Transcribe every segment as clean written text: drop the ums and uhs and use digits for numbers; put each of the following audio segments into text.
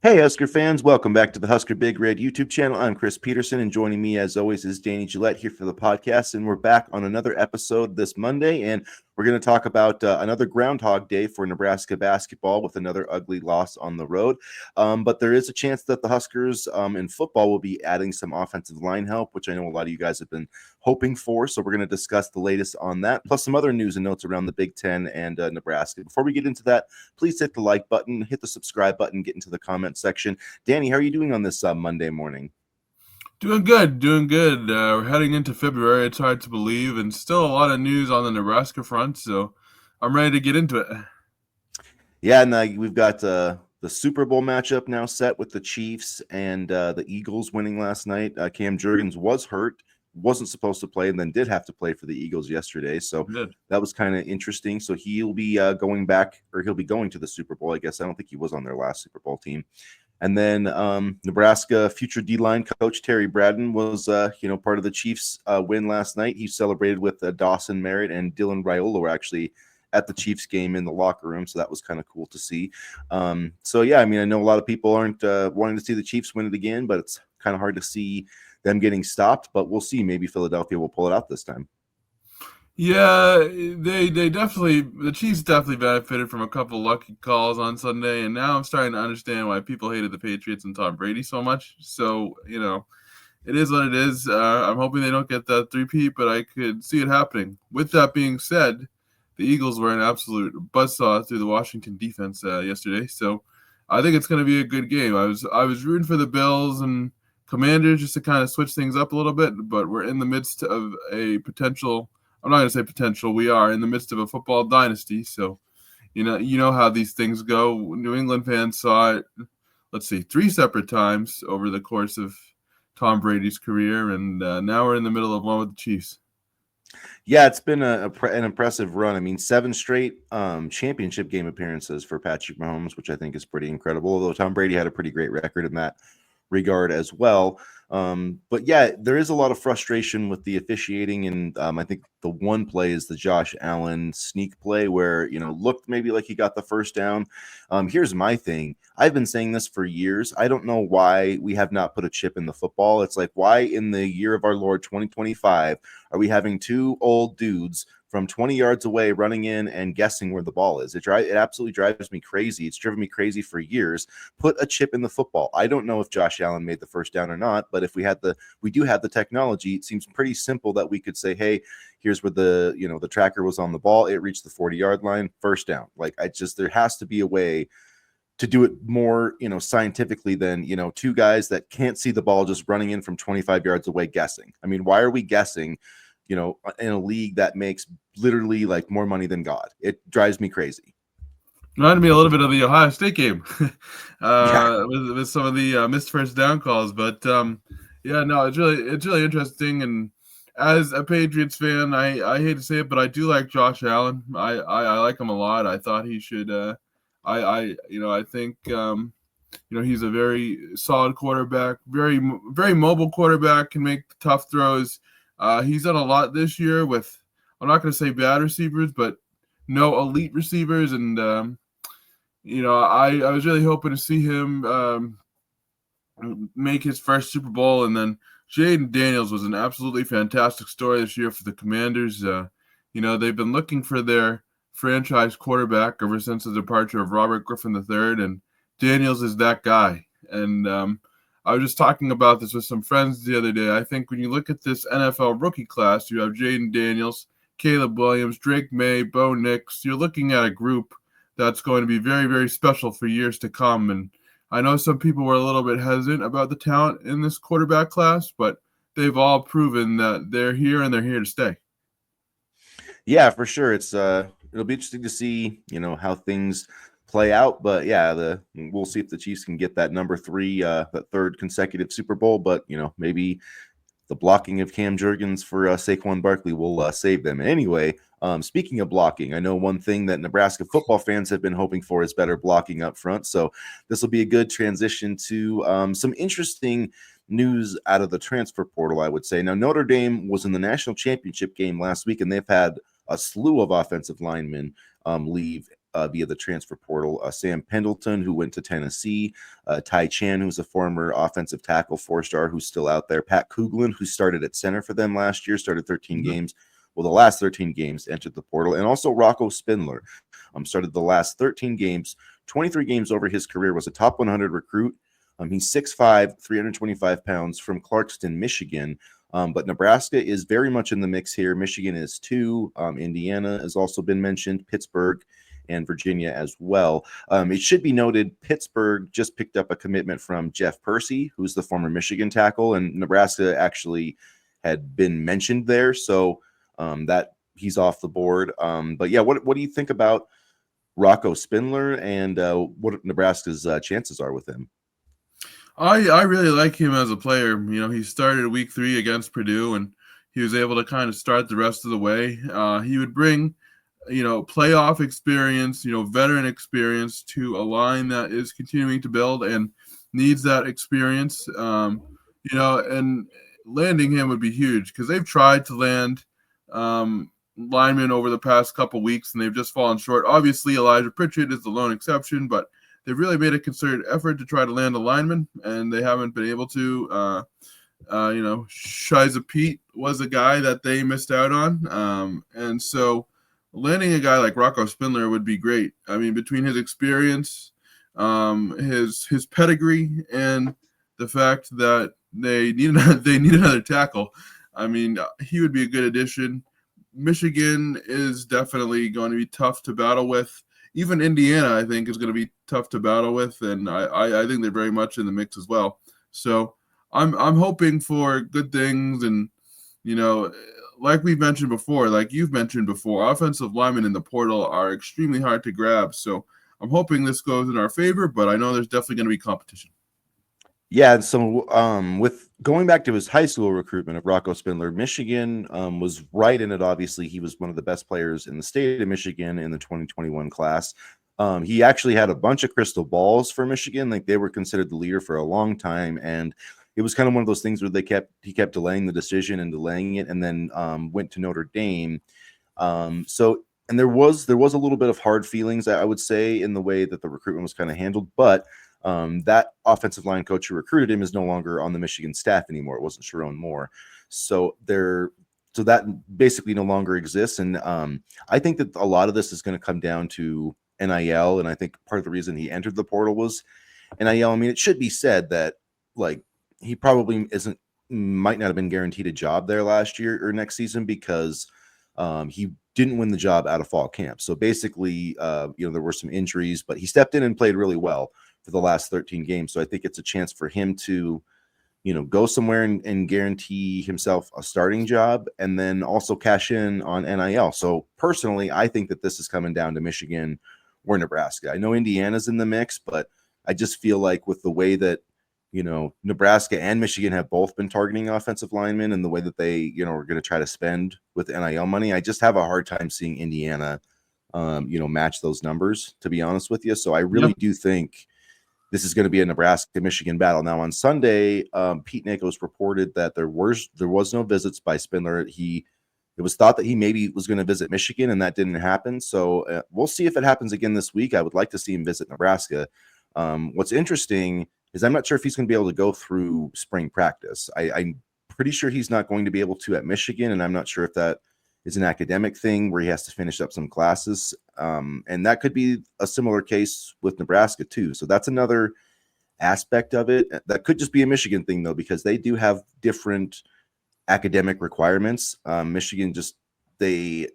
Hey, Husker fans, welcome back to the Husker Big Red YouTube channel. I'm Chris Peterson, and joining me, as always, is Danny Gillette here for the podcast. And we're back on another episode this Monday, and we're going to talk about another Groundhog Day for Nebraska basketball with another ugly loss on the road. But there is a chance that the Huskers in football will be adding some offensive line help, which I know a lot of you guys have been hoping for. So we're going to discuss the latest on that, plus some other news and notes around the Big Ten and Nebraska. Before we get into that, please hit the like button, hit the subscribe button, get into the comment section. Danny, how are you doing on this Monday morning? Doing good, doing good. We're heading into February. It's hard to believe, and still a lot of news on the Nebraska front, so I'm ready to get into it. Yeah, and we've got the Super Bowl matchup now set with the Chiefs and the Eagles winning last night. Cam Jurgens was hurt, wasn't supposed to play, and then did have to play for the Eagles yesterday. So Good. that was kind of interesting. So he'll be going back, or he'll be going to the Super Bowl, I guess. I don't think he was on their last Super Bowl team. And then Nebraska future D-line coach Terry Braden was, part of the Chiefs' win last night. He celebrated with Dawson Merritt and Dylan Raiola were actually at the Chiefs game in the locker room, so that was kind of cool to see. I know a lot of people aren't wanting to see the Chiefs win it again, but it's kind of hard to see them getting stopped. But we'll see. Maybe Philadelphia will pull it out this time. Yeah, the Chiefs definitely benefited from a couple lucky calls on Sunday, and now I'm starting to understand why people hated the Patriots and Tom Brady so much. So, it is what it is. I'm hoping they don't get that three-peat, but I could see it happening. With that being said, the Eagles were an absolute buzzsaw through the Washington defense yesterday, so I think it's going to be a good game. I was rooting for the Bills and Commanders just to kind of switch things up a little bit, but we're in the midst of a potential. I'm not going to say potential. We are in the midst of a football dynasty, so you know how these things go. New England fans saw it. Let's see, 3 separate times over the course of Tom Brady's career, and now we're in the middle of one with the Chiefs. Yeah, it's been an impressive run. I mean, 7 straight championship game appearances for Patrick Mahomes, which I think is pretty incredible. Although Tom Brady had a pretty great record in that regard as well. But yeah, there is a lot of frustration with the officiating, and I think the one play is the Josh Allen sneak play where looked maybe like he got the first down. Here's my thing: I've been saying this for years. I don't know why we have not put a chip in the football. It's like, why in the year of our Lord 2025 are we having 2 old dudes from 20 yards away running in and guessing where the ball is? It absolutely drives me crazy. It's driven me crazy for years. Put a chip in the football. I don't know if Josh Allen made the first down or not, but if we do have the technology, it seems pretty simple that we could say, hey, here's where the tracker was on the ball. It reached the 40-yard line, first down. There has to be a way to do it more, scientifically than, 2 guys that can't see the ball just running in from 25 yards away guessing. I mean, why are we guessing, in a league that makes literally like more money than God? It drives me crazy. Reminded me a little bit of the Ohio State game Yeah. with some of the missed first down calls. But yeah, no, it's really interesting. And as a Patriots fan, I hate to say it, but I do like Josh Allen. I like him a lot. I thought he should. I think he's a very solid quarterback, very mobile quarterback, can make tough throws. He's done a lot this year with, I'm not going to say bad receivers, but no elite receivers, and I was really hoping to see him make his first Super Bowl, and then Jaden Daniels was an absolutely fantastic story this year for the Commanders. They've been looking for their franchise quarterback ever since the departure of Robert Griffin III, and Daniels is that guy. And I was just talking about this with some friends the other day. I think when you look at this NFL rookie class, you have Jaden Daniels, Caleb Williams, Drake May, Bo Nix. You're looking at a group that's going to be very, very special for years to come. And I know some people were a little bit hesitant about the talent in this quarterback class, but they've all proven that they're here and they're here to stay. Yeah, for sure. It'll be interesting to see, how things play out. But yeah, we'll see if the Chiefs can get that number 3, that 3rd consecutive Super Bowl. But maybe the blocking of Cam Jurgens for Saquon Barkley will save them. And anyway, speaking of blocking, I know one thing that Nebraska football fans have been hoping for is better blocking up front. So this will be a good transition to some interesting news out of the transfer portal, I would say. Now, Notre Dame was in the national championship game last week, and they've had a slew of offensive linemen leave. via the transfer portal. Sam Pendleton, who went to Tennessee. Ty Chan, who's a former offensive tackle 4-star who's still out there. Pat Cooglin, who started at center for them last year, started 13 games. Well, the last 13 games entered the portal. And also Rocco Spindler started the last 13 games, 23 games over his career, was a top 100 recruit. He's 6'5", 325 pounds from Clarkston, Michigan. But Nebraska is very much in the mix here. Michigan is too. Indiana has also been mentioned, Pittsburgh and Virginia as well. It should be noted, Pittsburgh just picked up a commitment from Jeff Percy, who's the former Michigan tackle, and Nebraska actually had been mentioned there. So that he's off the board. But yeah, what do you think about Rocco Spindler and what Nebraska's chances are with him? I really like him as a player. You know, he started week 3 against Purdue, and he was able to kind of start the rest of the way. He would bring, playoff experience, veteran experience to a line that is continuing to build and needs that experience. And landing him would be huge because they've tried to land linemen over the past couple weeks, and they've just fallen short. Obviously, Elijah Pritchett is the lone exception, but they've really made a concerted effort to try to land a lineman, and they haven't been able to. Shiza Pete was a guy that they missed out on. And so landing a guy like Rocco Spindler would be great. I mean, between his experience, his pedigree, and the fact that they need another tackle, I mean, he would be a good addition. Michigan is definitely going to be tough to battle with. Even Indiana, I think, is going to be tough to battle with, and I think they're very much in the mix as well. So I'm hoping for good things, and like we've mentioned before, like you've mentioned before, offensive linemen in the portal are extremely hard to grab. So I'm hoping this goes in our favor, but I know there's definitely going to be competition. Yeah, and so with going back to his high school recruitment of Rocco Spindler, Michigan was right in it. Obviously, he was one of the best players in the state of Michigan in the 2021 class. He actually had a bunch of crystal balls for Michigan. Like, they were considered the leader for a long time, and it was kind of one of those things where he kept delaying the decision and delaying it, and then went to Notre Dame. And there was a little bit of hard feelings, I would say, in the way that the recruitment was kind of handled, but that offensive line coach who recruited him is no longer on the Michigan staff anymore. It wasn't Sharon Moore. So that basically no longer exists. And I think that a lot of this is going to come down to NIL. And I think part of the reason he entered the portal was NIL. I mean, it should be said that, like, he probably might not have been guaranteed a job there last year or next season because he didn't win the job out of fall camp. So basically, there were some injuries, but he stepped in and played really well for the last 13 games. So I think it's a chance for him to, go somewhere and guarantee himself a starting job and then also cash in on NIL. So personally, I think that this is coming down to Michigan or Nebraska. I know Indiana's in the mix, but I just feel like with the way that, Nebraska and Michigan have both been targeting offensive linemen and the way that they, are going to try to spend with NIL money, I just have a hard time seeing Indiana, match those numbers, to be honest with you. So I really do think this is going to be a Nebraska-Michigan battle. Now on Sunday, Pete Nakos reported that there was no visits by Spindler. It was thought that he maybe was going to visit Michigan, and that didn't happen. So we'll see if it happens again this week. I would like to see him visit Nebraska. What's interesting is I'm not sure if he's going to be able to go through spring practice. I'm pretty sure he's not going to be able to at Michigan, and I'm not sure if that is an academic thing where he has to finish up some classes. And that could be a similar case with Nebraska too. So that's another aspect of it. That could just be a Michigan thing though, because they do have different academic requirements. Michigan they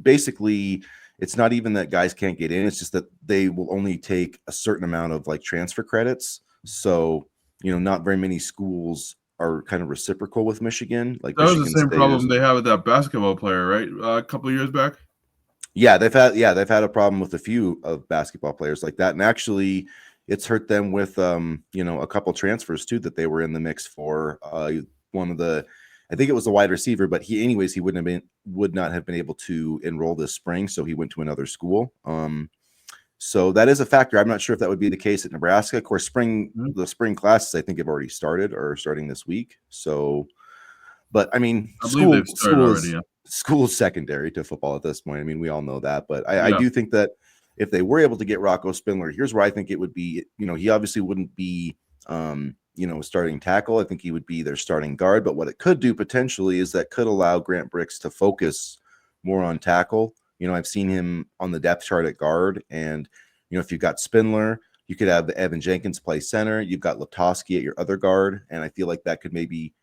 basically, it's not even that guys can't get in. It's just that they will only take a certain amount of like transfer credits. So, not very many schools are kind of reciprocal with Michigan. Like that was Michigan the same State problem they had with that basketball player, right? A couple of years back. Yeah, they've had a problem with a few of basketball players like that, and actually, it's hurt them with a couple transfers too that they were in the mix for. One of the, I think it was a wide receiver, but he would not have been able to enroll this spring, so he went to another school. So that is a factor. I'm not sure if that would be the case at Nebraska. Of course, the spring classes I think have already started or are starting this week. So, but I mean, I believe they've started already. Yeah. School is secondary to football at this point. I mean, we all know that, but I do think that if they were able to get Rocco Spindler, here's where I think it would be. He obviously wouldn't be, starting tackle. I think he would be their starting guard. But what it could do potentially is that could allow Grant Brix to focus more on tackle. I've seen him on the depth chart at guard, and if you've got Spindler, you could have Evan Jenkins play center. You've got Latowski at your other guard, and I feel like that could maybe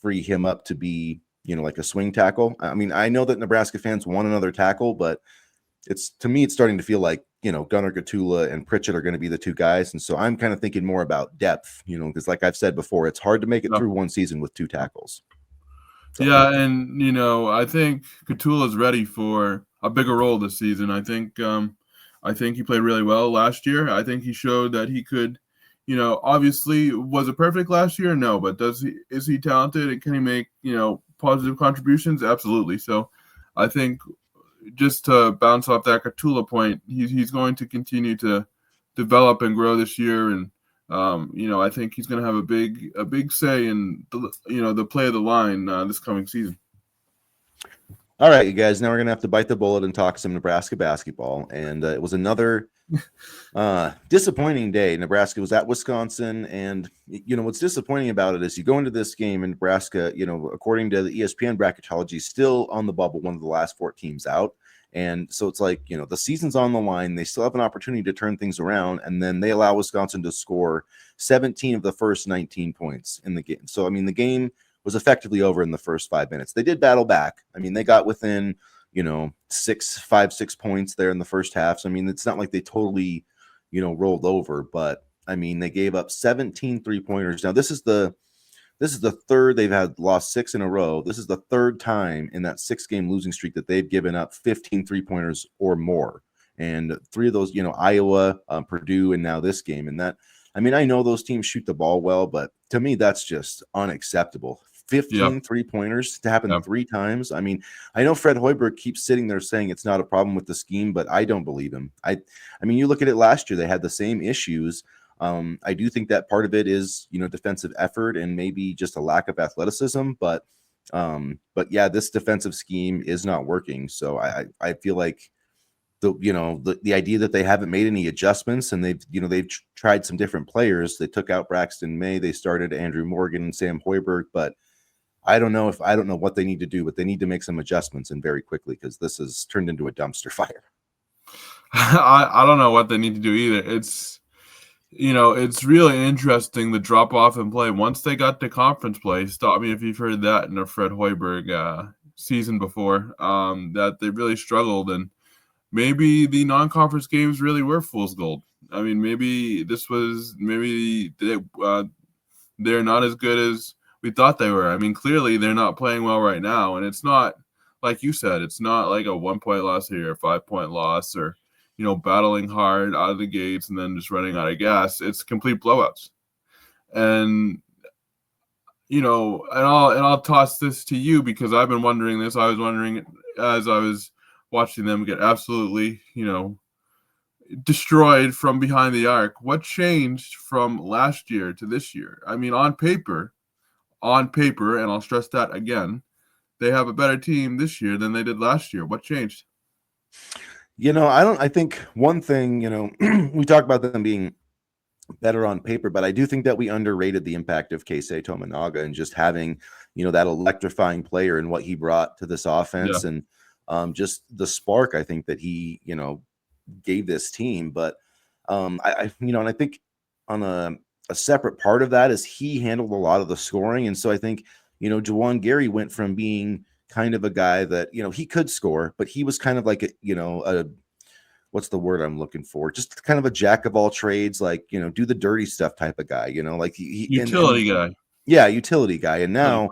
free him up to be, like a swing tackle. I mean, I know that Nebraska fans want another tackle, but to me, it's starting to feel like, Gunnar Gatula and Pritchett are going to be the two guys. And so I'm kind of thinking more about depth, because like I've said before, it's hard to make it through one season with two tackles. So. Yeah, and I think Gatula's ready for a bigger role this season. I think he played really well last year. I think he showed that he could, obviously, was it perfect last year? No, but is he talented and can he make, positive contributions? Absolutely. So I think just to bounce off that Gatula point, he's going to continue to develop and grow this year, and I think he's going to have a big say in the play of the line this coming season. All right, you guys. Now we're gonna have to bite the bullet and talk some Nebraska basketball, and it was another disappointing day. Nebraska was at Wisconsin, and what's disappointing about it is you go into this game in Nebraska. According to the ESPN bracketology, still on the bubble, one of the last 4 teams out. And so it's like, the season's on the line. They still have an opportunity to turn things around. And then they allow Wisconsin to score 17 of the first 19 points in the game. So, I mean, the game was effectively over in the first 5 minutes. They did battle back. I mean, they got within, 6 points there in the first half. So, I mean, it's not like they totally, rolled over. But, I mean, they gave up 17 3-pointers. Now, this is the third they've had lost 6 in a row. This is the third time in that 6-game losing streak that they've given up 15 3-pointers or more. And 3 of those, Iowa, Purdue, and now this game. And that, I mean, I know those teams shoot the ball well, but to me, that's just unacceptable. 15 3-pointers to happen 3 times. I mean, I know Fred Hoiberg keeps sitting there saying it's not a problem with the scheme, but I don't believe him. I mean, you look at it last year, they had the same issues. I do think that part of it is, defensive effort and maybe just a lack of athleticism, but yeah, this defensive scheme is not working. So I feel like the idea that they haven't made any adjustments and they've tried some different players. They took out Braxton May, they started Andrew Morgan and Sam Hoiberg, but I don't know what they need to do, but they need to make some adjustments and very quickly, because this has turned into a dumpster fire. I don't know what they need to do either. It's really interesting, the drop off in play once they got to conference play. Stop me if you've heard that in a Fred Hoiberg season before, that they really struggled, and maybe the non-conference games really were fool's gold. I mean, maybe they're not as good as we thought they were. I mean, clearly they're not playing well right now, and it's not, like you said, it's not like a 1-point loss here, a 5-point loss, or battling hard out of the gates and then just running out of gas. It's complete blowouts. And I'll toss this to you, because I've been wondering this. I was wondering as I was watching them get absolutely, destroyed from behind the arc. What changed from last year to this year? I mean, on paper, and I'll stress that again, they have a better team this year than they did last year. What changed? I think one thing, we talk about them being better on paper, but I do think that we underrated the impact of Keisei Tominaga and just having, that electrifying player and what he brought to this offense, and just the spark I think that he, gave this team. But and I think on a separate part of that is he handled a lot of the scoring. And so I think, Juwan Gary went from being kind of a guy that, he could score, but he was kind of like a what's the word I'm looking for? Just kind of a jack of all trades, like, do the dirty stuff type of guy, like utility guy. Yeah, utility guy. And now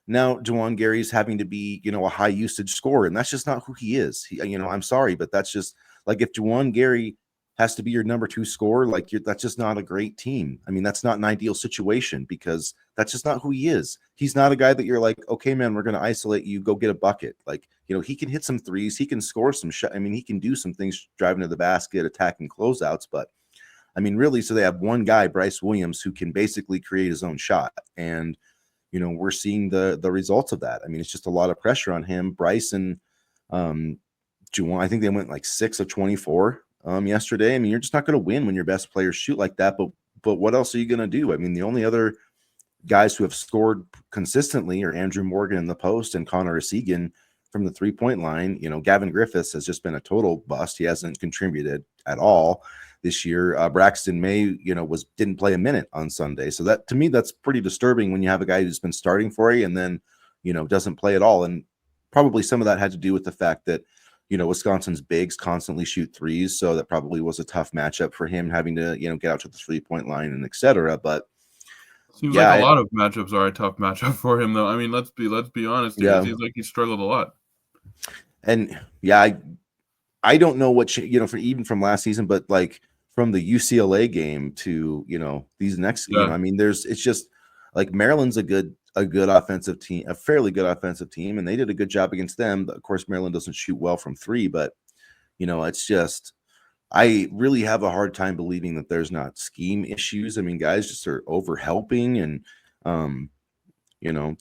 Juwan Gary's having to be, a high usage scorer, and that's just not who he is. I'm sorry, but that's just like, if Juwan Gary has to be your number 2 scorer, like that's just not a great team. I mean, that's not an ideal situation, because that's just not who he is. He's not a guy that you're like, okay, man, we're going to isolate you, go get a bucket. Like, he can hit some threes, he can score some shot. I mean, he can do some things driving to the basket, attacking closeouts, but I mean, really, so they have one guy, Bryce Williams, who can basically create his own shot. And, we're seeing the results of that. I mean, it's just a lot of pressure on him. Bryce and Juwan, I think they went like 6 of 24 yesterday. I mean, you're just not going to win when your best players shoot like that. But what else are you going to do? I mean, the only other guys who have scored consistently are Andrew Morgan in the post and Connor Esegan from the 3-point line. Gavin Griffiths has just been a total bust. He hasn't contributed at all this year. Braxton May, didn't play a minute on Sunday. So that, to me, that's pretty disturbing when you have a guy who's been starting for you and then, doesn't play at all. And probably some of that had to do with the fact that, Wisconsin's bigs constantly shoot threes. So that probably was a tough matchup for him, having to, get out to the 3-point line and et cetera. But seems like a lot of matchups are a tough matchup for him, though. I mean, let's be honest here. Yeah. It seems like he struggled a lot. And I don't know what even from last season, but like from the UCLA game to these next, I mean, it's just like Maryland's a good offensive team, a fairly good offensive team, and they did a good job against them. But of course, Maryland doesn't shoot well from three, but it's just I really have a hard time believing that there's not scheme issues. I mean, guys just are over helping and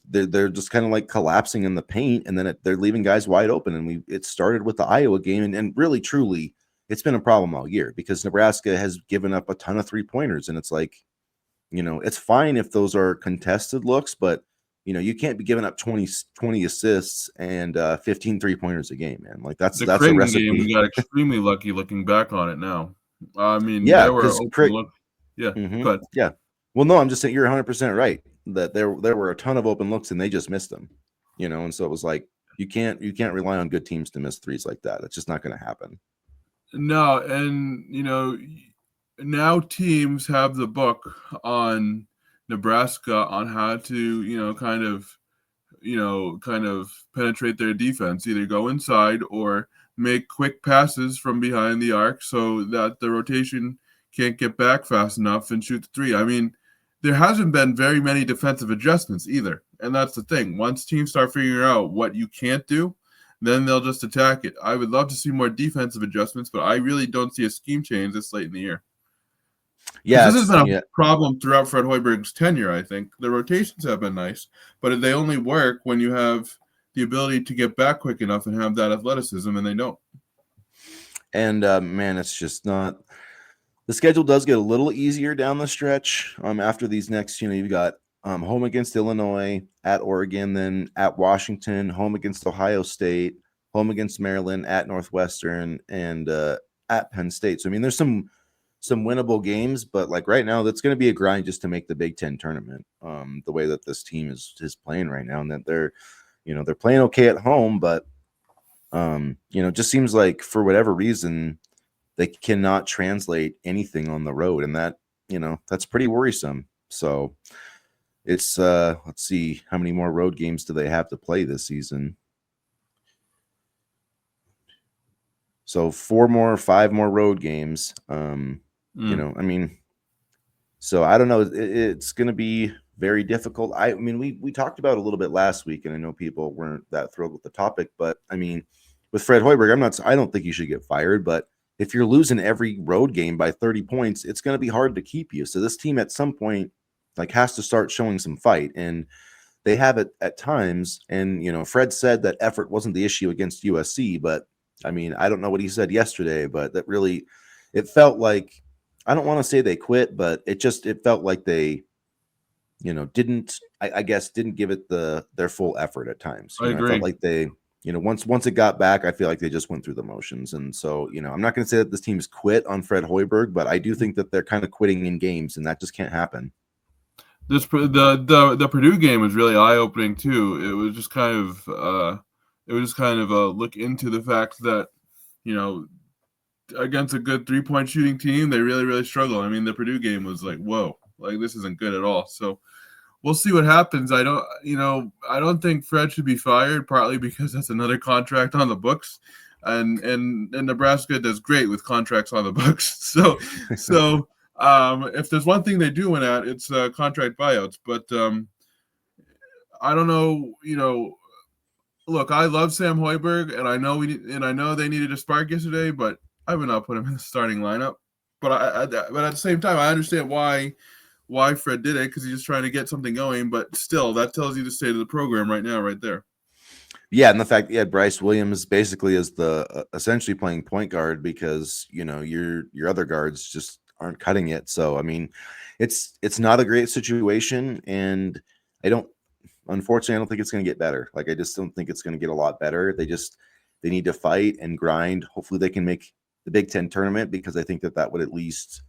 they're just kind of like collapsing in the paint, and then they're leaving guys wide open. And it started with the Iowa game, and really, truly, it's been a problem all year because Nebraska has given up a ton of 3-pointers, and it's like, it's fine if those are contested looks, but you can't be giving up 20 assists and 15 3-pointers a game, man. Like that's a Creighton recipe. Game, we got extremely lucky looking back on it now. I mean, yeah, there were open looks. Yeah, go ahead. Yeah. Well, no, I'm just saying you're 100% right that there were a ton of open looks and they just missed them, and so it was like you can't rely on good teams to miss threes like that. It's just not going to happen. No, and now teams have the book on Nebraska on how to kind of penetrate their defense, either go inside or make quick passes from behind the arc so that the rotation can't get back fast enough and shoot the three. I mean, there hasn't been very many defensive adjustments either. And that's the thing. Once teams start figuring out what you can't do, then they'll just attack it. I would love to see more defensive adjustments, but I really don't see a scheme change this late in the year. Yeah, this has been a problem throughout Fred Hoiberg's tenure, I think. The rotations have been nice, but they only work when you have the ability to get back quick enough and have that athleticism, and they don't. And, man, it's just not – the schedule does get a little easier down the stretch after these next, you've got home against Illinois, at Oregon, then at Washington, home against Ohio State, home against Maryland, at Northwestern, and at Penn State. So, I mean, there's some winnable games, but like right now, that's going to be a grind just to make the Big Ten tournament. The way that this team is playing right now, and that they're playing okay at home, but it just seems like for whatever reason they cannot translate anything on the road, and that that's pretty worrisome. So it's let's see, how many more road games do they have to play this season? So 5 more road games. I mean, so I don't know. It's going to be very difficult. I mean, we talked about it a little bit last week, and I know people weren't that thrilled with the topic, but I mean, with Fred Hoiberg, I don't think you should get fired, but if you're losing every road game by 30 points, it's going to be hard to keep you. So this team at some point has to start showing some fight, and they have it at times. And, Fred said that effort wasn't the issue against USC, but I mean, I don't know what he said yesterday, but that really, it felt like, I don't want to say they quit, but it felt like they, didn't give it their full effort at times. I agree. I felt like they, once it got back, I feel like they just went through the motions. And so, I'm not going to say that this team's quit on Fred Hoiberg, but I do think that they're kind of quitting in games, and that just can't happen. The Purdue game was really eye-opening too. It was just kind of a look into the fact that, against a good 3-point shooting team, they really, really struggle. I mean, the Purdue game was like, whoa, like this isn't good at all. So we'll see what happens. I don't think Fred should be fired, partly because that's another contract on the books, and Nebraska does great with contracts on the books. So if there's one thing they do win at, it's contract buyouts. But I don't know. Look, I love Sam Hoiberg, and I know they needed a spark yesterday, but I would not put him in the starting lineup. But but at the same time, I understand why Fred did it, because he's just trying to get something going. But still, that tells you the state of the program right now, right there. Yeah, and the fact that you had Bryce Williams basically as the essentially playing point guard because your other guards just aren't cutting it. So I mean, it's not a great situation, and I don't unfortunately I don't think it's going to get better. Like I just don't think it's going to get a lot better. They need to fight and grind. Hopefully they can make the Big Ten tournament because I think that would at least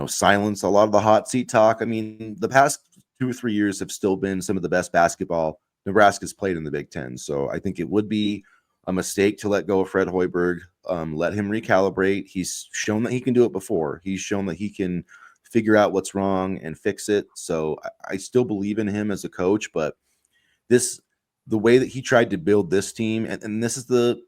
silence a lot of the hot seat talk. I mean, the past 2 or 3 years have still been some of the best basketball Nebraska's played in the Big Ten. So I think it would be a mistake to let go of Fred Hoiberg. Let him recalibrate. He's shown that he can do it before. He's shown that he can figure out what's wrong and fix it. So I still believe in him as a coach, but the way that he tried to build this team, and this is the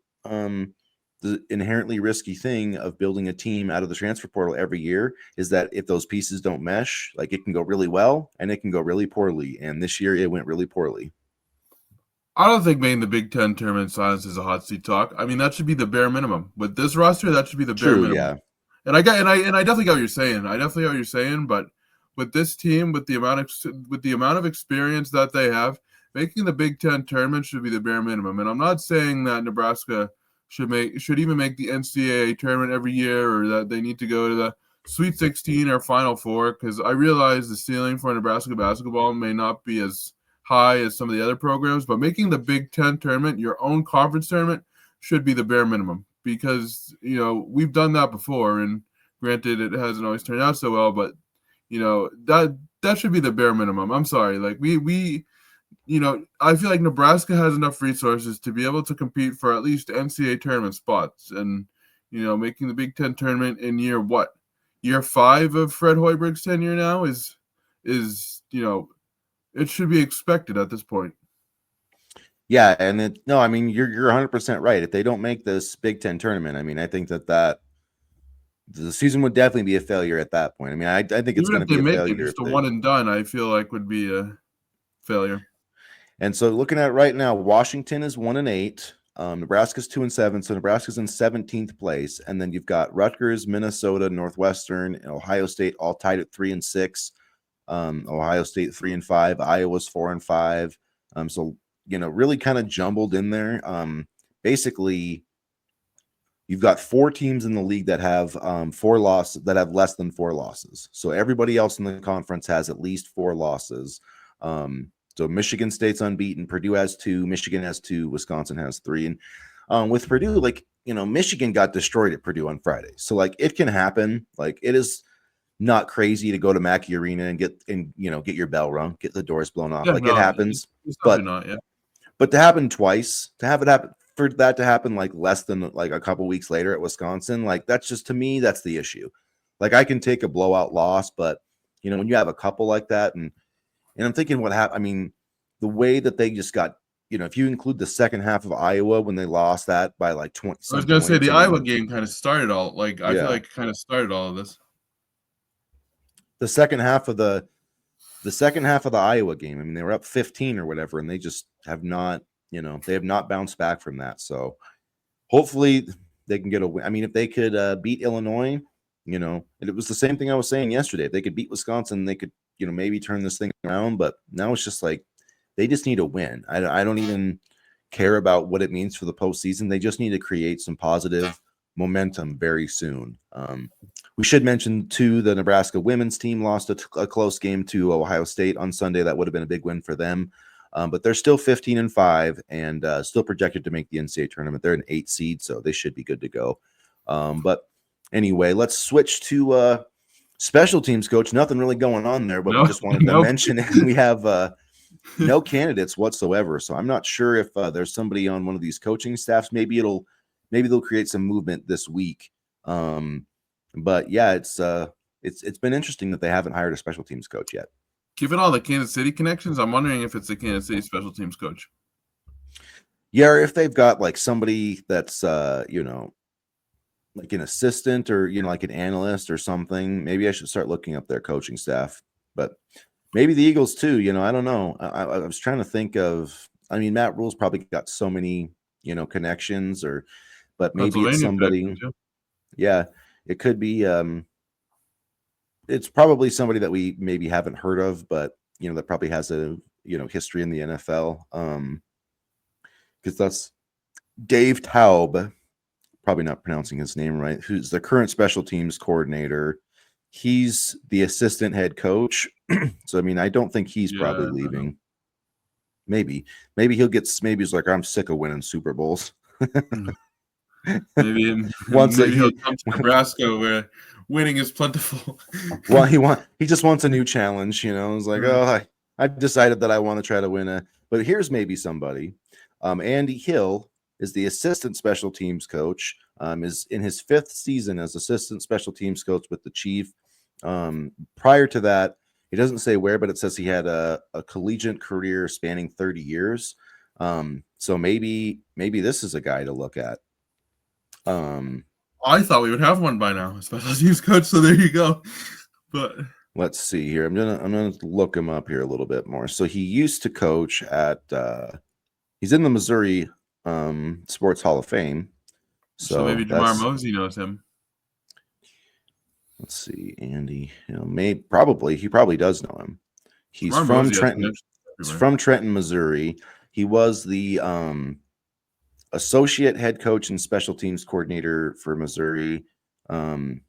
inherently risky thing of building a team out of the transfer portal every year, is that if those pieces don't mesh, like it can go really well and it can go really poorly. And this year it went really poorly. I don't think making the Big Ten tournament silences a hot seat talk. I mean, that should be the bare minimum. With this roster, that should be the bare True, minimum. yeah. And I definitely get what you're saying. I definitely get what you're saying, but with this team, with the amount of experience that they have, making the Big Ten tournament should be the bare minimum. And I'm not saying that Nebraska should even make the NCAA tournament every year, or that they need to go to the Sweet 16 or Final Four, because I realize the ceiling for Nebraska basketball may not be as high as some of the other programs, but making the Big Ten tournament your own conference tournament should be the bare minimum, because we've done that before, and granted it hasn't always turned out so well, but that should be the bare minimum. I'm sorry, like we I feel like Nebraska has enough resources to be able to compete for at least NCAA tournament spots, and making the Big Ten tournament in year 5 of Fred Hoiberg's tenure now is it should be expected at this point. Yeah, and I mean you're 100% right. If they don't make this Big Ten tournament, I mean I think that the season would definitely be a failure at that point. I mean I think it's going to be a failure. Just a one and done, I feel like would be a failure. And so looking at right now, Washington is 1-8. Nebraska's 2-7, so Nebraska's in 17th place, and then you've got Rutgers, Minnesota, Northwestern, and Ohio State all tied at 3-6. Ohio State 3-5, Iowa's 4-5. So really kind of jumbled in there. Basically, you've got 4 teams in the league that have 4 losses, that have less than 4 losses. So everybody else in the conference has at least 4 losses. So Michigan State's unbeaten, Purdue has 2, Michigan has 2, Wisconsin has 3. And with Purdue, Michigan got destroyed at Purdue on Friday. So it can happen. It is not crazy to go to Mackey Arena and get your bell rung, get the doors blown off. It happens. It's but not, yeah. But to happen twice, to have it happen, for that to happen less than a couple weeks later at Wisconsin, that's just, to me, that's the issue. I can take a blowout loss, but when you have a couple like that, and I'm thinking what happened. I mean, the way that they just got, if you include the second half of Iowa when they lost that by 20. I was gonna say the Iowa game kind of started all I feel like kind of started all of this. The second half of the Iowa game, I mean, they were up 15 or whatever, and they just have not, they have not bounced back from that. So hopefully they can get a win. I mean, if they could beat Illinois, and it was the same thing I was saying yesterday. If they could beat Wisconsin, they could, maybe turn this thing around. But now it's just they just need a win. I don't even care about what it means for the postseason. They just need to create some positive momentum very soon. We should mention, too, the Nebraska women's team lost a close game to Ohio State on Sunday. That would have been a big win for them. But they're still 15-5 and still projected to make the NCAA tournament. They're an 8 seed, so they should be good to go. But anyway, let's switch to special teams coach. Nothing really going on there, but we just wanted to mention it. We have no candidates whatsoever. So I'm not sure if there's somebody on one of these coaching staffs. Maybe they'll create some movement this week. But yeah, it's been interesting that they haven't hired a special teams coach yet. Given all the Kansas City connections, I'm wondering if it's the Kansas City special teams coach. Yeah, or if they've got somebody that's an assistant or an analyst or something. Maybe I should start looking up their coaching staff. But maybe the Eagles too. I don't know. I was trying to think of. I mean, Matt Rule's probably got so many connections, but maybe it's somebody. Yeah, it could be. It's probably somebody that we maybe haven't heard of, but that probably has a history in the NFL. because that's Dave Taub, probably not pronouncing his name right, who's the current special teams coordinator. He's the assistant head coach. So, I mean, I don't think he's probably Yeah, leaving. Maybe maybe he's like, I'm sick of winning Super Bowls. maybe Once maybe he he'll come to Nebraska where winning is plentiful. well, he just wants a new challenge, you know. It's like, I've decided that I want to try to win a. But here's maybe somebody. Andy Hill is the assistant special teams coach. Is in his 5th season as assistant special teams coach with the Chief. Prior to that, he doesn't say where, but it says he had a collegiate career spanning 30 years. So maybe this is a guy to look at. I thought we would have one by now, a special teams coach. So there you go. But let's see here. I'm gonna look him up here a little bit more. So he used to coach at. He's in the Missouri Sports Hall of Fame. So maybe Jamar Mosey knows him. Let's see, Andy. You know, he probably does know him. He's Jamar from Mosey Trenton. He's from Trenton, Missouri. He was the associate head coach and special teams coordinator for Missouri.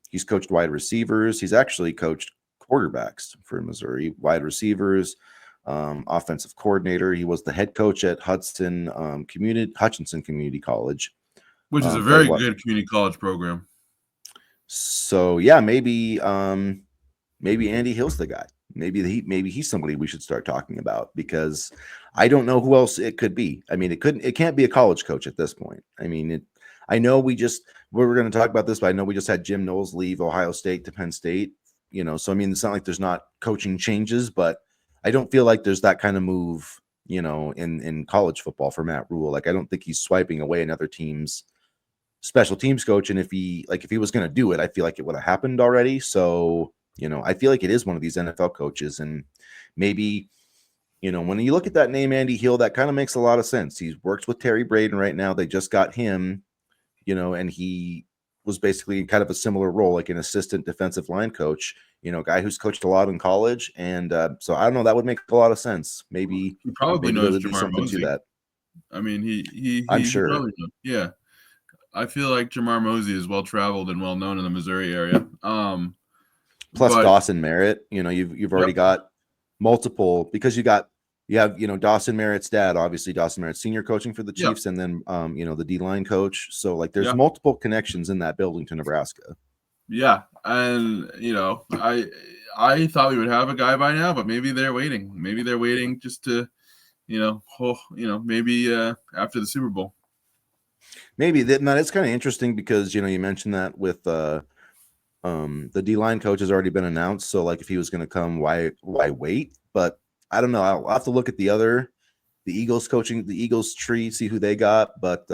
He's coached wide receivers. He's actually coached quarterbacks for Missouri, wide receivers, offensive coordinator. He was the head coach at Hutchinson Community College, which is a very good community college program. So yeah, maybe Andy Hill's the guy. Maybe he's somebody we should start talking about, because I don't know who else it could be. I mean, it can't be a college coach at this point. I mean, I know we're going to talk about this, but I know we just had Jim Knowles leave Ohio State to Penn State, you know, so I mean, it's not like there's not coaching changes, but I don't feel like there's that kind of move, you know, in college football for Matt Rule. Like, I don't think he's swiping away another team's special teams coach. And if he was going to do it, I feel like it would have happened already. So, you know, I feel like it is one of these NFL coaches, and maybe, you know, when you look at that name, Andy Hill, that kind of makes a lot of sense. He works with Terry Braden right now. They just got him, you know, and he was basically kind of a similar role, like an assistant defensive line coach, you know, guy who's coached a lot in college. And so I don't know, that would make a lot of sense. Maybe he probably knows there would be Jamar something Mosey. to that. I mean, I'm sure. He probably knows. Yeah. I feel like Jamar Mosey is well traveled and well known in the Missouri area. Plus Dawson Merritt, you know, you've already got multiple, because you have, you know, Dawson Merritt's dad, obviously Dawson Merritt senior coaching for the Chiefs, and then you know, the D-line coach. So like there's multiple connections in that building to Nebraska. Yeah. And you know, I thought we would have a guy by now, but maybe they're waiting. Maybe they're waiting just to, you know, maybe after the Super Bowl. Maybe that. Now it's kind of interesting because, you know, you mentioned that with the D-line coach has already been announced. So like if he was going to come, why wait? But I don't know. I'll have to look at the Eagles coaching, the Eagles tree, see who they got. But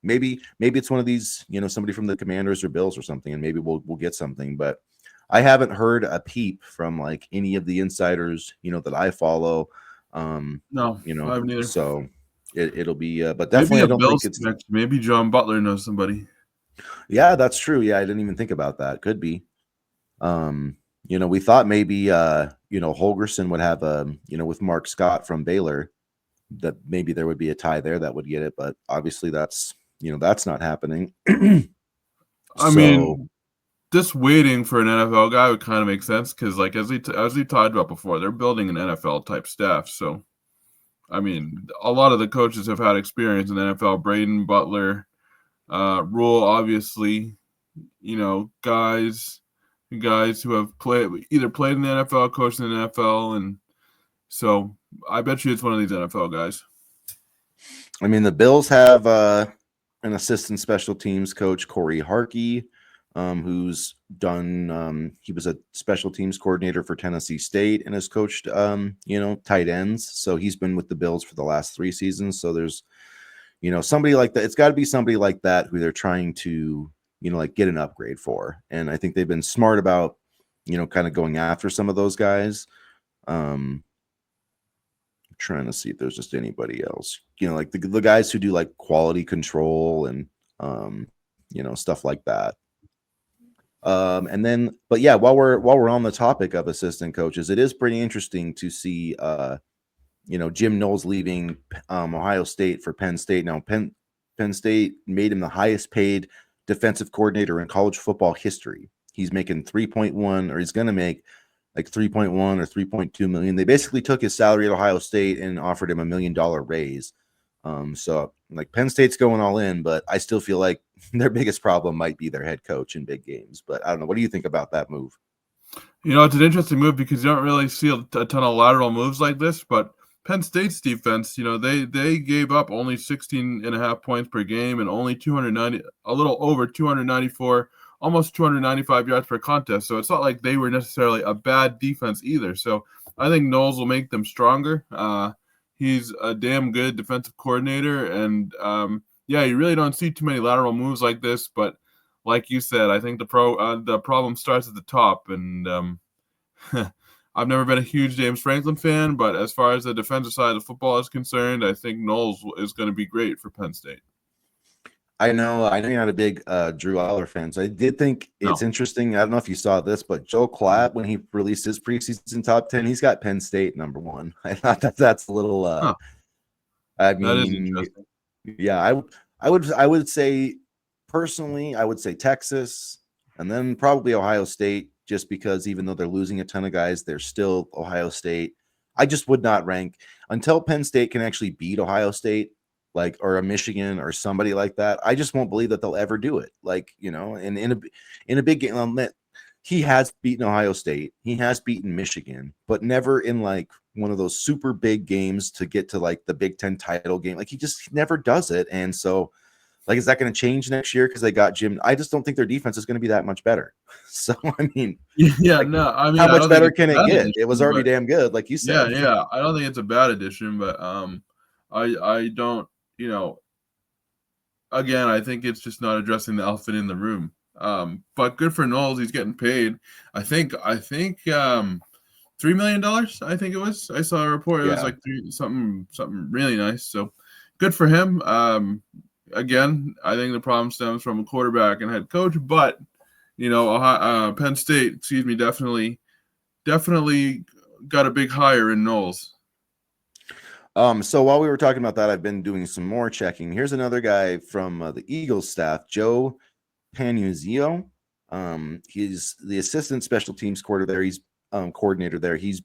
maybe it's one of these, you know, somebody from the Commanders or Bills or something, and maybe we'll get something. But I haven't heard a peep from like any of the insiders, you know, that I follow. No, you know, I haven't either. So it'll be, but definitely I don't think it's connection. Maybe John Butler knows somebody. Yeah, that's true. Yeah, I didn't even think about that. Could be. You know, we thought maybe you know, Holgerson would have you know, with Mark Scott from Baylor, that maybe there would be a tie there that would get it, but obviously that's, you know, that's not happening. I mean, just waiting for an NFL guy would kind of make sense, because like as we talked about before, they're building an NFL type staff. So I mean, a lot of the coaches have had experience in the NFL. Braden, Butler, Rule, obviously, you know, guys who have either played in the NFL, coached in the NFL, and so I bet you it's one of these NFL guys. I mean, the Bills have an assistant special teams coach, Corey Harkey, who's done. He was a special teams coordinator for Tennessee State and has coached, you know, tight ends. So he's been with the Bills for the last 3 seasons. So there's, you know, somebody like that. It's got to be somebody like that who they're trying to, you know, like get an upgrade for. And I think they've been smart about, you know, kind of going after some of those guys. I'm trying to see if there's just anybody else, you know, like the guys who do like quality control and, you know, stuff like that. And then, but yeah, while we're on the topic of assistant coaches, it is pretty interesting to see, Jim Knowles leaving Ohio State for Penn State. Now, Penn State made him the highest paid defensive coordinator in college football history. He's making 3.1, or he's going to make like 3.1 or 3.2 million. They basically took his salary at Ohio State and offered him $1 million raise. So like Penn State's going all in, but I still feel like their biggest problem might be their head coach in big games. But I don't know. What do you think about that move? It's an interesting move because you don't really see a ton of lateral moves like this, but Penn State's defense, they gave up only 16.5 points per game and only a little over 294, almost 295 yards per contest. So it's not like they were necessarily a bad defense either. So I think Knowles will make them stronger. He's a damn good defensive coordinator, and you really don't see too many lateral moves like this. But like you said, I think the problem starts at the top, and I've never been a huge James Franklin fan, but as far as the defensive side of football is concerned, I think Knowles is going to be great for Penn State. I know you're not a big Drew Aller fan, so I did think it's interesting. I don't know if you saw this, but Joe Klatt, when he released his preseason top 10, he's got Penn State number 1. I thought that's a little. I mean, that is interesting. Yeah, I would say personally, I would say Texas, and then probably Ohio State, just because even though they're losing a ton of guys, they're still Ohio State. I just would not rank until Penn State can actually beat Ohio State, or a Michigan or somebody like that. I just won't believe that they'll ever do it. And in a big game, he has beaten Ohio State, he has beaten Michigan, but never in one of those super big games to get to the Big Ten title game. He just never does it. And so, is that going to change next year because they got Jim? I just don't think their defense is going to be that much better. So I mean, how much better can it get? It was already damn good, like you said. Yeah. I don't think it's a bad addition, but I don't. Again, I think it's just not addressing the elephant in the room. But good for Knowles. He's getting paid. I think $3 million. I think it was. I saw a report. It was like something really nice. So good for him. Again, I think the problem stems from a quarterback and head coach, but Penn State, definitely got a big hire in Knowles. So while we were talking about that, I've been doing some more checking. Here's another guy from the Eagles staff, Joe Panuzio. He's the assistant special teams coordinator there. Coordinator there. He's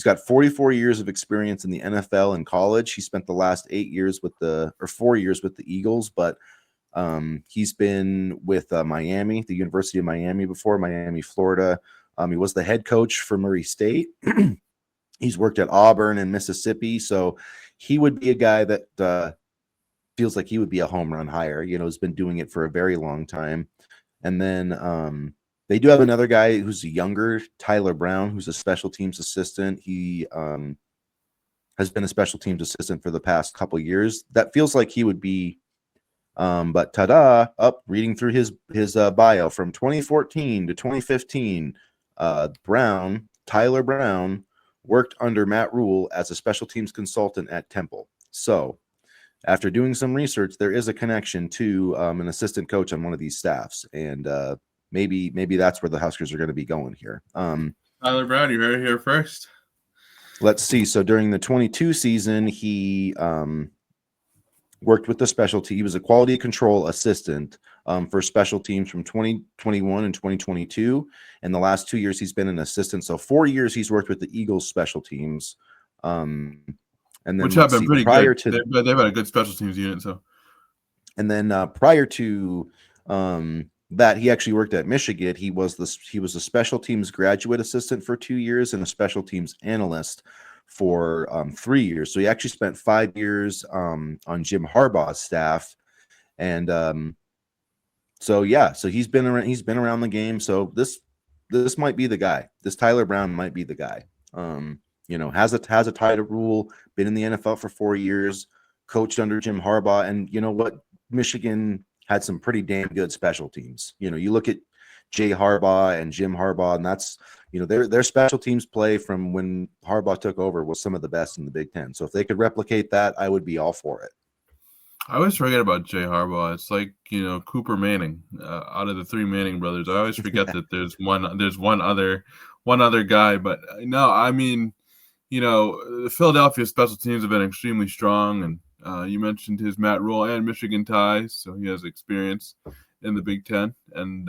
got 44 years of experience in the NFL and college. He spent the last 4 years with the Eagles, but he's been with Miami, the University of Miami before, Miami, Florida. He was the head coach for Murray State. He's worked at Auburn and Mississippi, so he would be a guy that feels like he would be a home run hire. Has been doing it for a very long time. And then they do have another guy who's younger, Tyler Brown, who's a special teams assistant. He has been a special teams assistant for the past couple of years. That feels like he would be, but reading through his bio from 2014 to 2015, Tyler Brown worked under Matt Rule as a special teams consultant at Temple. So after doing some research, there is a connection to an assistant coach on one of these staffs, and maybe that's where the Huskers are going to be going here. Tyler Brown, you heard it here first. Let's see. So during the 22 season, he worked with the specialty. He was a quality control assistant for special teams from 2021 and 2022. And the last 2 years, he's been an assistant. So 4 years he's worked with the Eagles special teams. And then which have been pretty good. They've had a good special teams unit. So, and then prior to that, he actually worked at Michigan. He was a special teams graduate assistant for 2 years and a special teams analyst for 3 years. So he actually spent 5 years on Jim Harbaugh's staff, and so he's been around the game. So this might be the guy. This Tyler Brown might be the guy. Has a title rule, been in the NFL for 4 years, coached under Jim Harbaugh, and you know what? Michigan had some pretty damn good special teams. You look at Jay Harbaugh and Jim Harbaugh, and that's their special teams play from when Harbaugh took over was some of the best in the Big Ten. So if they could replicate that, I would be all for it. I always forget about Jay Harbaugh. It's like Cooper Manning out of the three Manning brothers. I always forget that there's one other guy. But no, I mean the Philadelphia special teams have been extremely strong, and you mentioned his Matt Rule and Michigan ties, so he has experience in the Big Ten, and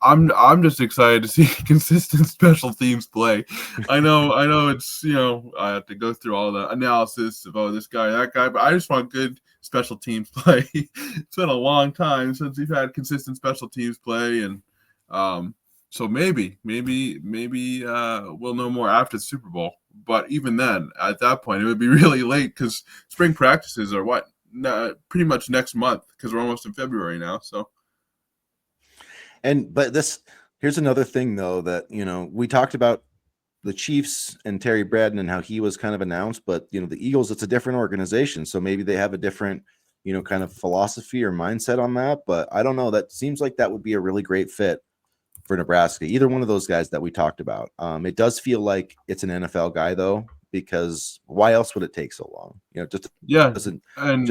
I'm just excited to see consistent special teams play. I know it's I have to go through all the analysis of this guy, that guy, but I just want good special teams play. It's been a long time since we've had consistent special teams play, and so maybe we'll know more after the Super Bowl. But even then, at that point, it would be really late because spring practices are pretty much next month because we're almost in February now. So. But here's another thing though that we talked about the Chiefs and Terry Braden and how he was kind of announced, but the Eagles, it's a different organization, so maybe they have a different kind of philosophy or mindset on that. But I don't know. That seems like that would be a really great fit for Nebraska. Either one of those guys that we talked about. It does feel like it's an NFL guy though, because why else would it take so long? Just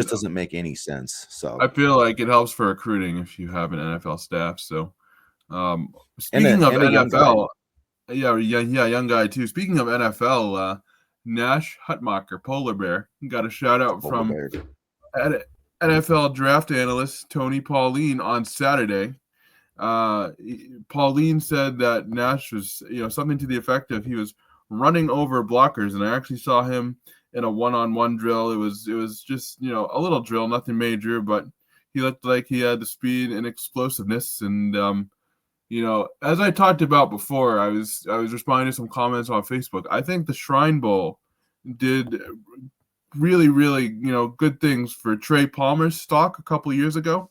doesn't make any sense. So I feel like it helps for recruiting if you have an NFL staff. So. Speaking of NFL, young guy too. Speaking of NFL, Nash Hutmacher, Polar Bear, got a shout out from NFL draft analyst Tony Pauline on Saturday. Pauline said that Nash was, something to the effect of he was running over blockers, and I actually saw him in a one-on-one drill. It was just a little drill, nothing major, but he looked like he had the speed and explosiveness, and as I talked about before, I was responding to some comments on Facebook. I think the Shrine Bowl did really, really, good things for Trey Palmer's stock a couple years ago.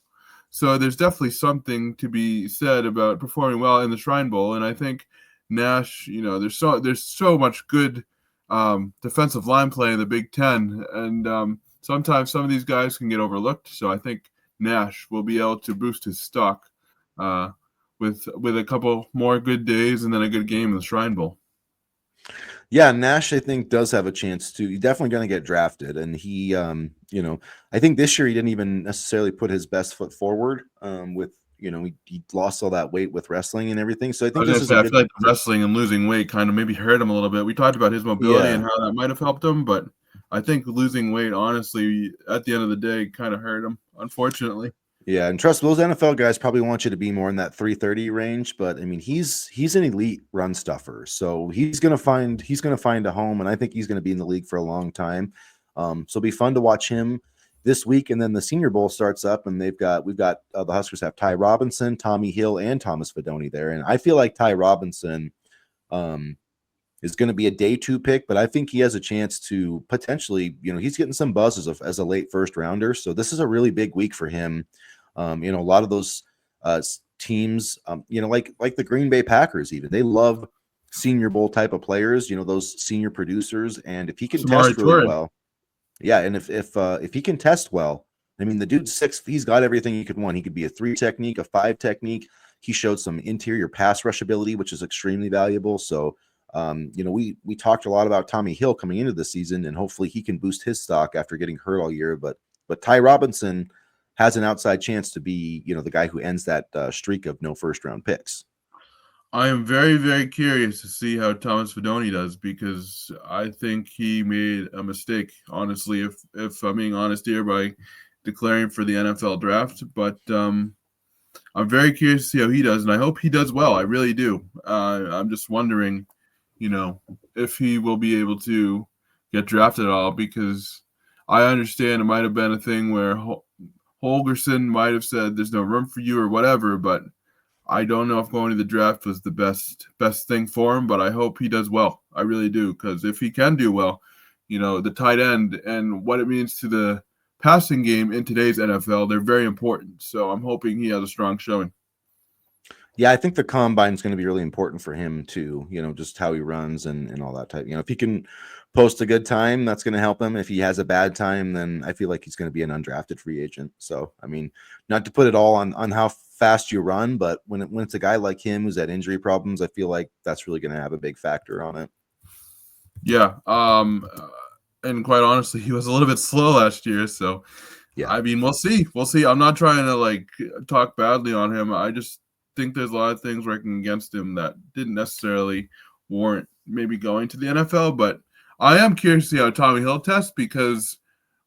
So there's definitely something to be said about performing well in the Shrine Bowl. And I think Nash, there's so much good defensive line play in the Big Ten, and sometimes some of these guys can get overlooked. So I think Nash will be able to boost his stock with a couple more good days and then a good game in the Shrine Bowl. Yeah, Nash, I think, does have a chance to. He's definitely going to get drafted, and he, I think this year he didn't even necessarily put his best foot forward. With he lost all that weight with wrestling and everything. So I think I feel like the wrestling and losing weight kind of maybe hurt him a little bit. We talked about his mobility and how that might have helped him, but I think losing weight, honestly, at the end of the day, kind of hurt him, unfortunately. Yeah, and trust me, those NFL guys probably want you to be more in that 330 range, but I mean he's an elite run stuffer, so he's gonna find a home, and I think he's gonna be in the league for a long time. So it'll be fun to watch him this week, and then the Senior Bowl starts up, and we've got the Huskers have Ty Robinson, Tommy Hill, and Thomas Fidone there, and I feel like Ty Robinson is going to be a day 2 pick, but I think he has a chance to potentially, he's getting some buzz as a late first rounder, so this is a really big week for him. A lot of those teams, like the Green Bay Packers, even they love Senior Bowl type of players, those senior producers. And if he can test really well, and if he can test well, I mean, the dude's 6, he's got everything he could want. He could be a 3 technique, a 5 technique. He showed some interior pass rush ability, which is extremely valuable. So, we talked a lot about Tommy Hill coming into the season, and hopefully he can boost his stock after getting hurt all year. But Ty Robinson has an outside chance to be, the guy who ends that streak of no first-round picks. I am very, very curious to see how Thomas Fidone does, because I think he made a mistake, honestly, if I'm being honest here, by declaring for the NFL draft. But I'm very curious to see how he does, and I hope he does well. I really do. I'm just wondering, if he will be able to get drafted at all, because I understand it might have been a thing where Holgerson might have said there's no room for you or whatever, but I don't know if going to the draft was the best thing for him, but I hope he does well. I really do, because if he can do well, the tight end and what it means to the passing game in today's NFL, they're very important. So I'm hoping he has a strong showing. Yeah, I think the combine is going to be really important for him too, just how he runs and all that type. If he can post a good time, that's going to help him. If he has a bad time, then I feel like he's going to be an undrafted free agent. So, I mean, not to put it all on how fast you run, but when it's a guy like him who's had injury problems, I feel like that's really going to have a big factor on it. Yeah. And quite honestly, he was a little bit slow last year. So, yeah, I mean, we'll see. I'm not trying to talk badly on him. I just think there's a lot of things working against him that didn't necessarily warrant, maybe going to the NFL. But I am curious to see how Tommy Hill tests, because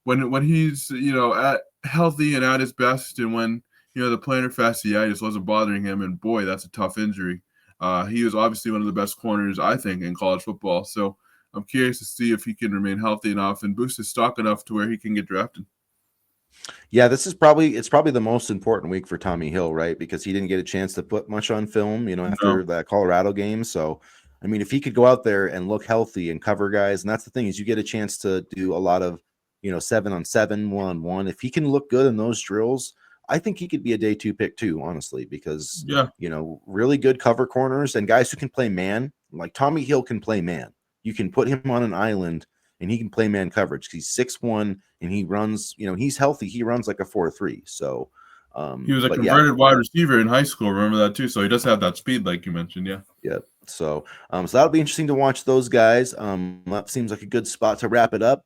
when he's at healthy and at his best, and when the plantar fasciitis wasn't bothering him, and boy, that's a tough injury. He was obviously one of the best corners, I think, in college football. So I'm curious to see if he can remain healthy enough and boost his stock enough to where he can get drafted. Yeah, it's probably the most important week for Tommy Hill, right? Because he didn't get a chance to put much on film, No. after that Colorado game. So, I mean, if he could go out there and look healthy and cover guys, and that's the thing, is you get a chance to do a lot of, 7-on-7, 1-on-1. If he can look good in those drills, I think he could be a day 2 pick too, honestly, because, Yeah. really good cover corners and guys who can play man, like Tommy Hill can play man. You can put him on an island and he can play man coverage. He's 6'1" and he runs, he's healthy. He runs like a 4.3. So, He was a but yeah, converted wide receiver in high school. Remember that too. So he does have that speed, like you mentioned. Yeah. yeah. So, so that'll be interesting to watch those guys. That seems like a good spot to wrap it up.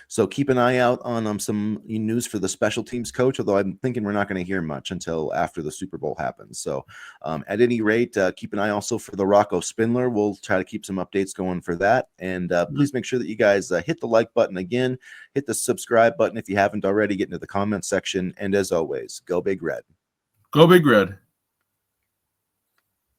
So keep an eye out on some news for the special teams coach, although I'm thinking we're not going to hear much until after the Super Bowl happens. So, at any rate, keep an eye also for the Rocco Spindler. We'll try to keep some updates going for that. And please make sure that you guys hit the like button again, hit the subscribe button if you haven't already, get into the comment section. And as always, go Big Red. Go Big Red.